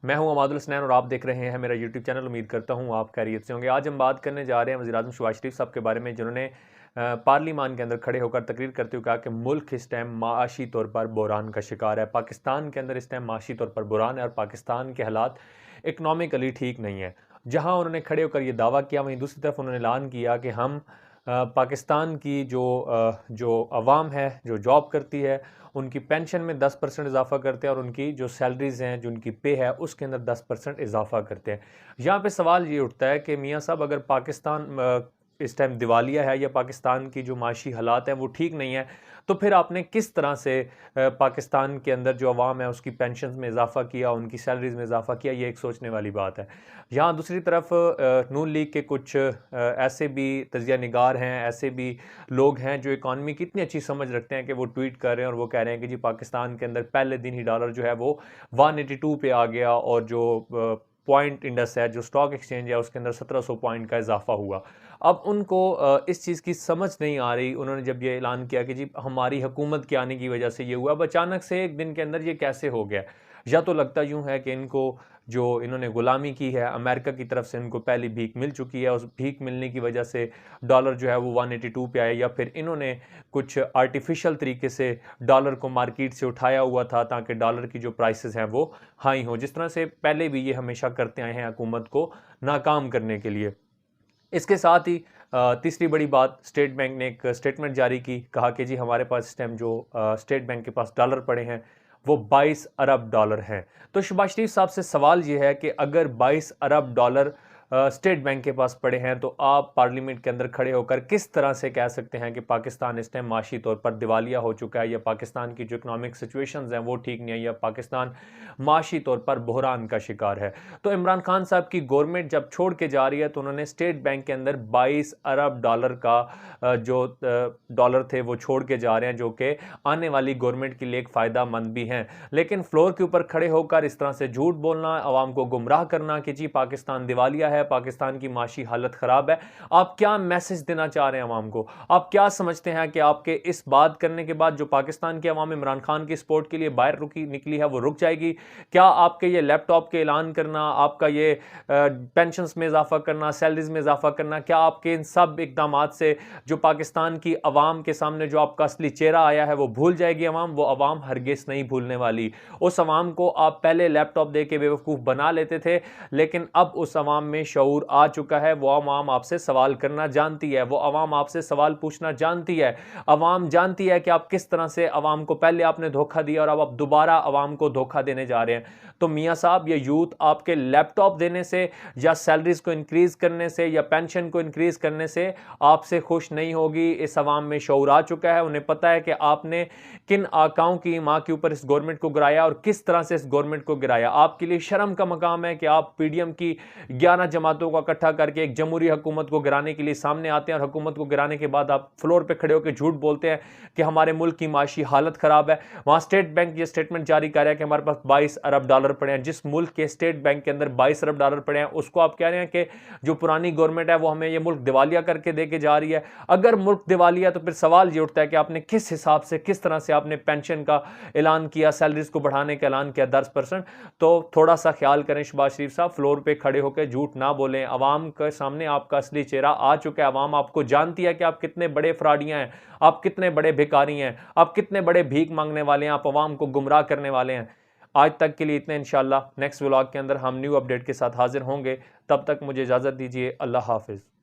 मैं हूं अमादुल हसनैन और आप देख रहे हैं मेरा यूट्यूब चैनल। उम्मीद करता हूं आप खैरियत से होंगे। आज हम बात करने जा रहे हैं वज़ीर आज़म शहबाज शरीफ साहब के बारे में, जिन्होंने पार्लियामान के अंदर खड़े होकर तकरीर करते हुए कहा कि मुल्क इस टाइम माशी तौर पर बहरान का शिकार है। पाकिस्तान के अंदर इस टाइम माशी तौर पर बहरान है और पाकिस्तान के हालात इकनॉमिकली ठीक नहीं है। जहाँ उन्होंने खड़े होकर ये दावा किया, वहीं दूसरी तरफ उन्होंने ऐलान किया कि हम पाकिस्तान की जो अवाम है जो जॉब करती है उनकी पेंशन में 10% इजाफा करते हैं और उनकी जो सैलरीज़ हैं जो उनकी पे है उसके अंदर 10% इजाफा करते हैं। यहाँ पे सवाल ये उठता है कि मियाँ साहब, अगर पाकिस्तान इस टाइम दिवालिया है या पाकिस्तान की जो माशी हालात हैं वो ठीक नहीं है, तो फिर आपने किस तरह से पाकिस्तान के अंदर जो अवाम है उसकी पेंशन में इजाफा किया, उनकी सैलरीज में इजाफा किया? ये एक सोचने वाली बात है। यहाँ दूसरी तरफ नून लीग के कुछ ऐसे भी तजिया निगार हैं, ऐसे भी लोग हैं जो इकॉनमी की इतनी अच्छी समझ रखते हैं कि वो ट्वीट कर रहे हैं और वो कह रहे हैं कि जी पाकिस्तान के अंदर पहले दिन ही डॉलर जो है वो 182 पे आ गया और जो पॉइंट इंडस है, जो स्टॉक एक्सचेंज है, उसके अंदर 1700 पॉइंट का इजाफा हुआ। अब उनको इस चीज़ की समझ नहीं आ रही। उन्होंने जब ये ऐलान किया कि जी हमारी हुकूमत के आने की वजह से ये हुआ, अब अचानक से एक दिन के अंदर ये कैसे हो गया? या तो लगता यूँ है कि इनको जो इन्होंने गुलामी की है अमेरिका की तरफ से, इनको पहली भीख मिल चुकी है, उस भीख मिलने की वजह से डॉलर जो है वो 182 पे आया, या फिर इन्होंने कुछ आर्टिफिशियल तरीके से डॉलर को मार्केट से उठाया हुआ था ताकि डॉलर की जो प्राइसेस हैं वो हाई हो, जिस तरह से पहले भी ये हमेशा करते आए हैं हुकूमत को नाकाम करने के लिए। इसके साथ ही तीसरी बड़ी बात, स्टेट बैंक ने एक स्टेटमेंट जारी की, कहा कि जी हमारे पास इस टाइम जो स्टेट बैंक के पास डॉलर पड़े हैं वो 22 अरब डॉलर हैं। तो शहबाज शरीफ साहब से सवाल ये है कि अगर 22 अरब डॉलर स्टेट बैंक के पास पड़े हैं तो आप पार्लियामेंट के अंदर खड़े होकर किस तरह से कह सकते हैं कि पाकिस्तान इस टाइम माशी तौर पर दिवालिया हो चुका है, या पाकिस्तान की जो इकोनॉमिक सिचुएशंस हैं वो ठीक नहीं है, या पाकिस्तान माशी तौर पर बहरान का शिकार है? तो इमरान खान साहब की गवर्नमेंट जब छोड़ के जा रही है तो उन्होंने स्टेट बैंक के अंदर 22 अरब डॉलर का जो डॉलर थे वो छोड़ के जा रहे हैं, जो कि आने वाली गवर्नमेंट के लिए एक फ़ायदा मंद भी हैं। लेकिन फ्लोर के ऊपर खड़े होकर इस तरह से झूठ बोलना, आवाम को गुमराह करना कि जी पाकिस्तान दिवालिया है, पाकिस्तान की माशी हालत ख़राब है, आप क्या मैसेज देना चाह रहे हैं आवाम को? आप क्या समझते हैं कि आपके इस बात करने के बाद जो पाकिस्तान की आवाम इमरान खान की सपोर्ट के लिए बाहर निकली है वो रुक जाएगी? क्या आपके ये लैपटॉप के ऐलान करना, आपका ये पेंशन्स में इजाफा करना, सैलरीज में इजाफा करना, क्या आपके इन सब इकदाम से जो पाकिस्तान की आवाम के सामने जो आपका असली चेहरा आया है वो भूल जाएगी आवाम? वो आवाम हरगिज़ नहीं भूलने वाली। उस आवाम को आप पहले लैपटॉप दे के बेवकूफ़ बना लेते थे, लेकिन अब उस आवाम में शऊर आ चुका है। वो आवाम आपसे सवाल करना जानती है, वो आवाम आपसे सवाल पूछना जानती है। आवाम जानती है कि आप किस तरह से आवाम को पहले आपने धोखा दिया और अब आप दोबारा आवाम को धोखा देने जा रहे हैं। तो मियाँ साहब, ये यूथ आपके लैपटॉप देने से या सैलरीज को इंक्रीज करने से या पेंशन को इंक्रीज करने से आपसे खुश नहीं होगी। इस आवाम में शऊर आ चुका है, उन्हें पता है कि आपने किन आकाओं की माँ के ऊपर इस गवर्नमेंट को गिराया और किस तरह से इस गवर्नमेंट को गिराया। आपके लिए शर्म का मकाम है कि आप पीडीएम की 11 जमातों को इकट्ठा करके एक जमहूरी हुकूमत को गिराने के लिए सामने आते हैं और हुकूमत को गिराने के बाद आप फ्लोर पे खड़े होकर झूठ बोलते हैं कि हमारे मुल्क की माशी हालत खराब है। वहां स्टेट बैंक ये स्टेटमेंट जारी कर रहा है कि हमारे पास 22 अरब डॉलर पड़े हैं। जिस मुल्क के स्टेट बैंक के अंदर 22 अरब डॉलर पड़े हैं उसको आप कह रहे हैं कि जो पुरानी गवर्नमेंट है वो हमें ये मुल्क दिवालिया करके देके जा रही है। अगर मुल्क दिवालिया तो फिर सवाल ये उठता है कि आपने किस हिसाब से, किस तरह से आपने पेंशन का ऐलान किया, सैलरीज को बढ़ाने का ऐलान किया 10%? तो थोड़ा सा ख्याल करें शहबाज शरीफ साहब, फ्लोर पे खड़े होकर झूठ ना बोलें। आवाम के सामने आपका असली चेहरा आ चुका है। आवाम आपको जानती है कि आप कितने बड़े फ्रॉडियां हैं, आप कितने बड़े भिखारी हैं, आप कितने बड़े भीख मांगने वाले हैं, आप आवाम को गुमराह करने वाले हैं। आज तक के लिए इतने। इंशाल्लाह नेक्स्ट व्लॉग के अंदर हम न्यू अपडेट के साथ हाजिर होंगे। तब तक मुझे इजाज़त दीजिए। अल्लाह हाफिज़।